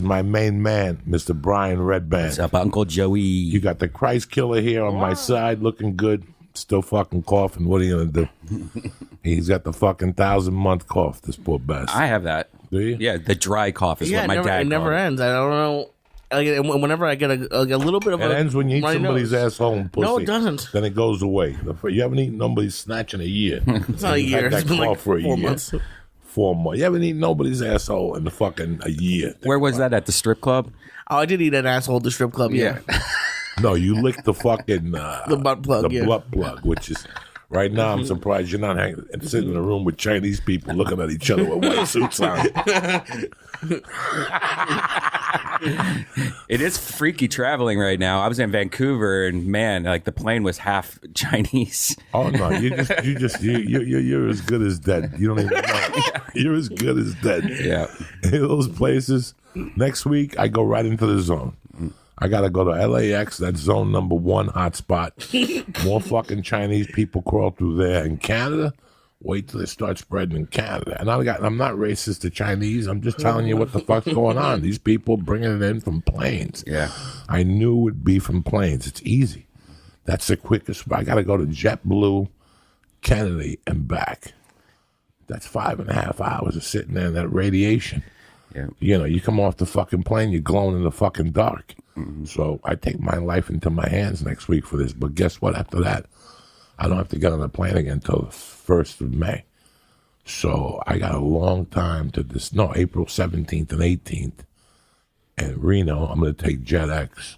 my main man, Mr. Brian Redban. What's up, Uncle Joey? You got the Christ killer here on my side, looking good. Still fucking coughing. What are you gonna do? He's got the fucking 1,000-month cough. This poor bastard. I have that. Do you? Yeah, the dry cough is what my dad. It never ends. I don't know. Whenever I get a little bit of it ends when you eat somebody's asshole and pussy. No, it doesn't. Then it goes away. You haven't eaten nobody's snatch in a year. It's not a year. Had that It's been cough like for a 4 year. months. 4 months. You haven't eaten nobody's asshole in the fucking a year. Where was that? At the strip club? Oh, I did eat an asshole at the strip club. Yeah. No, you licked the fucking the butt plug. The butt plug, which is right now. I'm surprised you're not sitting in a room with Chinese people looking at each other with white suits on. It is freaky traveling right now. I was in Vancouver, and man, like the plane was half Chinese. Oh no, you're as good as dead. You don't even know. You're as good as dead. Yeah. In those places. Next week, I go right into the zone. I gotta go to LAX. That's zone number 1 hotspot. More fucking Chinese people crawl through there. In Canada, wait till they start spreading in Canada. And I'm not racist to Chinese. I'm just telling you what the fuck's going on. These people bringing it in from planes. Yeah. I knew it would be from planes. It's easy. That's the quickest. I gotta go to JetBlue, Kennedy, and back. That's 5.5 hours of sitting there in that radiation. Yeah. You know, you come off the fucking plane, you're glowing in the fucking dark. Mm-hmm. So I take my life into my hands next week for this. But guess what? After that, I don't have to get on the plane again until the 1st of May. So I got a long time to this. No, April 17th and 18th. And Reno, I'm going to take JetX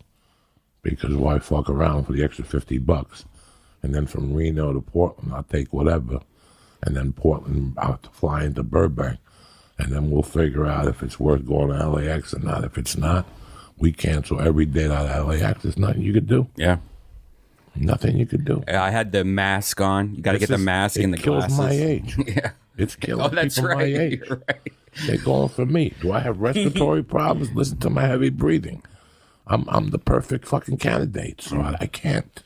because why fuck around for the extra $50? And then from Reno to Portland, I'll take whatever. And then Portland, I'll have to fly into Burbank. And then we'll figure out if it's worth going to LAX or not. If it's not, we cancel every date out of LAX. There's nothing you could do. Yeah. Nothing you could do. I had the mask on. You got to get the mask and the glasses. It kills my age. Yeah. It's killing people right. my age. You're right. They're going for me. Do I have respiratory problems? Listen to my heavy breathing. I'm the perfect fucking candidate, so I can't.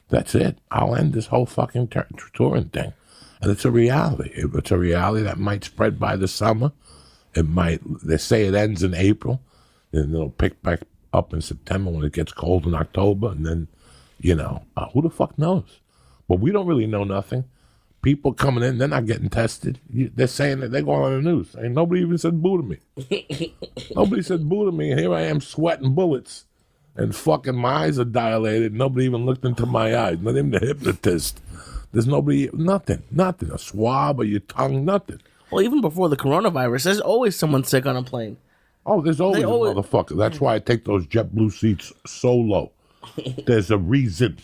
That's it. I'll end this whole fucking touring thing. And it's a reality. It's a reality that might spread by the summer. It might. They say it ends in April, and it'll pick back up in September when it gets cold in October, and then, you know, who the fuck knows? But we don't really know nothing. People coming in, they're not getting tested. They're saying that they're going on the news. And nobody even said boo to me. Nobody said boo to me, and here I am sweating bullets, and fucking my eyes are dilated. Nobody even looked into my eyes. Not even the hypnotist. There's nobody, nothing. A swab or your tongue, nothing. Well, even before the coronavirus, there's always someone sick on a plane. Oh, there's always a motherfucker. That's why I take those JetBlue seats so low. There's a reason.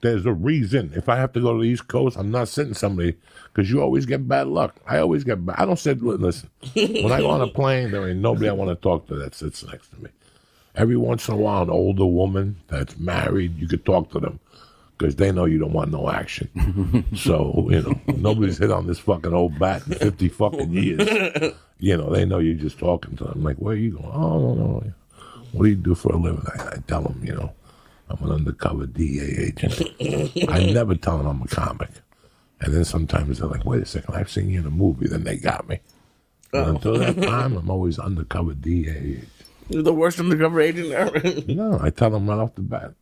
There's a reason. If I have to go to the East Coast, I'm not sitting somebody, because you always get bad luck. I always get bad. I don't say, listen, when I go on a plane, there ain't nobody I want to talk to that sits next to me. Every once in a while, an older woman that's married, you could talk to them, because they know you don't want no action. So, you know, nobody's hit on this fucking old bat in 50 fucking years. You know, they know you're just talking to them. Like, where are you going? Oh, no. What do you do for a living? I tell them, you know, I'm an undercover DEA agent. I never tell them I'm a comic. And then sometimes they're like, wait a second, I've seen you in a movie. Then they got me. But until that time, I'm always undercover DEA agent. You're the worst undercover agent ever. No, I tell them right off the bat.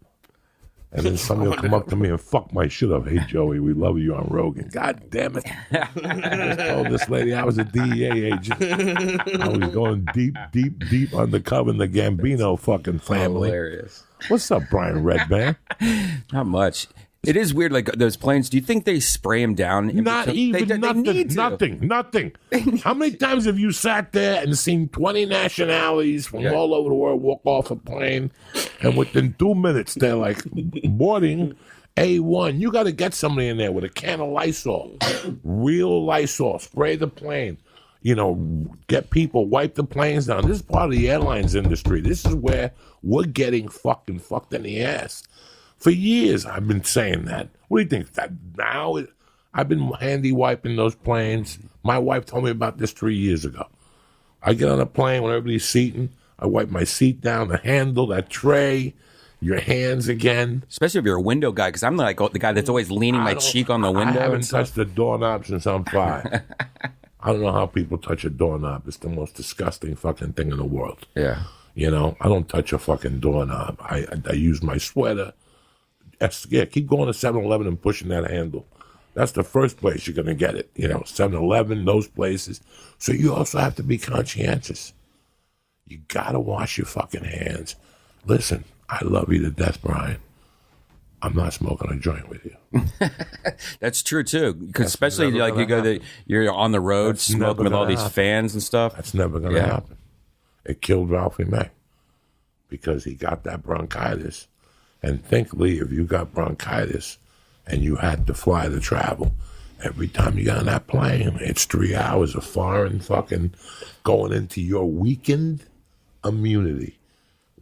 And then somebody will come up to me and fuck my shit up. Hey, Joey, we love you on Rogan. God damn it. I just told this lady I was a DEA agent. I was going deep undercover in the Gambino fucking family. Hilarious. What's up, Brian Redban? Not much. It is weird, like those planes. Do you think they spray them down? Not even nothing. How many times have you sat there and seen 20 nationalities from all over the world walk off a plane, and within 2 minutes they're like, boarding A1. You got to get somebody in there with a can of Lysol, real Lysol, spray the plane. You know, get people, wipe the planes down. This is part of the airlines industry. This is where we're getting fucking fucked in the ass. For years, I've been saying that. What do you think? That now, I've been handy wiping those planes. My wife told me about this 3 years ago. I get on a plane when everybody's seating. I wipe my seat down, the handle, that tray, your hands again. Especially if you're a window guy, because I'm like the guy that's always leaning my cheek on the window. I haven't touched the doorknob since I'm 5. I don't know how people touch a doorknob. It's the most disgusting fucking thing in the world. Yeah. You know, I don't touch a fucking doorknob. I use my sweater. Yeah, keep going to 7-Eleven and pushing that handle. That's the first place you're going to get it. You know, 7-Eleven, those places. So you also have to be conscientious. You got to wash your fucking hands. Listen, I love you to death, Brian. I'm not smoking a joint with you. That's true too, because especially like you're on the road smoking with all these fans and stuff. That's never going to happen. It killed Ralphie May because he got that bronchitis. And think, Lee, if you got bronchitis and you had to fly to travel, every time you got on that plane, it's 3 hours of foreign fucking going into your weakened immunity.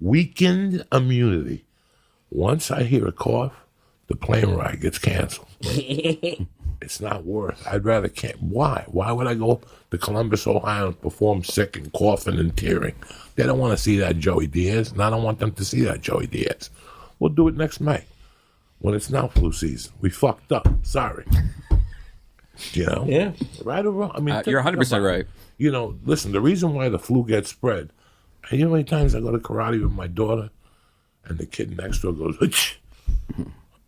Weakened immunity. Once I hear a cough, the plane ride gets canceled. It's not worth. I'd rather can't. Why? Why would I go to Columbus, Ohio and perform sick and coughing and tearing? They don't want to see that Joey Diaz, and I don't want them to see that Joey Diaz. We'll do it next May when it's now flu season. We fucked up. Sorry. You know? Yeah. Right or wrong? I mean, you're 100% right. You know, listen, the reason why the flu gets spread, you know how many times I go to karate with my daughter and the kid next door goes, Hich!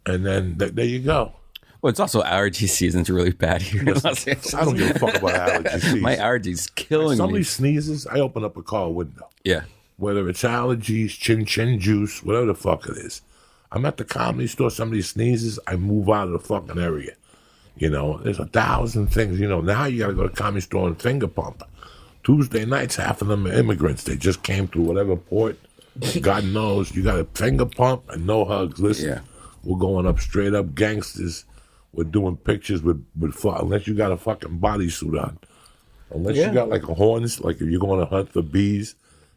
And then there you go. Well, it's also allergy season's really bad here in Los Angeles. I don't give a fuck about allergy season. My allergies killing me. Somebody sneezes, I open up a car window. Yeah. Whether it's allergies, chin juice, whatever the fuck it is. I'm at the comedy store, somebody sneezes, I move out of the fucking area. You know, there's 1,000 things. You know, now you got to go to the comedy store and finger pump. Tuesday nights, half of them are immigrants. They just came through whatever port. God knows. You got a finger pump and no hugs. Listen, we're going up straight up gangsters. We're doing pictures with unless you got a fucking bodysuit on. Unless you got like a horns, like if you're going to hunt for bees.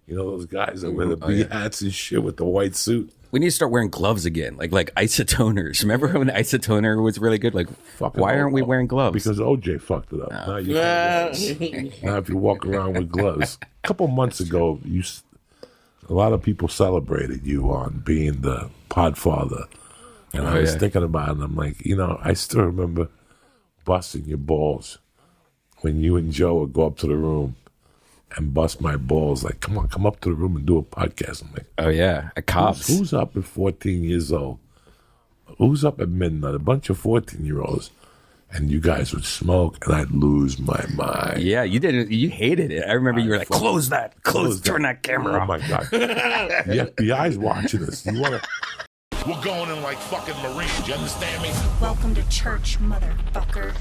You know those guys that wear the bee hats and shit with the white suit? We need to start wearing gloves again, like isotoners. Remember when isotoner was really good? Like, why aren't we wearing gloves? Because OJ fucked it up. Now, now if you walk around with gloves. A couple months ago, a lot of people celebrated you on being the podfather. And I was thinking about it, and I'm like, you know, I still remember busting your balls when you and Joe would go up to the room and bust my balls. Like, come on, come up to the room and do a podcast. I'm like, oh, yeah, at Cops. Who's up at 14 years old? Who's up at midnight? A bunch of 14-year-olds. And you guys would smoke, and I'd lose my mind. Yeah, you didn't. You hated it. I remember you were like, close that. Turn that camera off. Oh, my God. The FBI's watching us. You want to... We're going in like fucking Marines. You understand me? Welcome to church, motherfucker.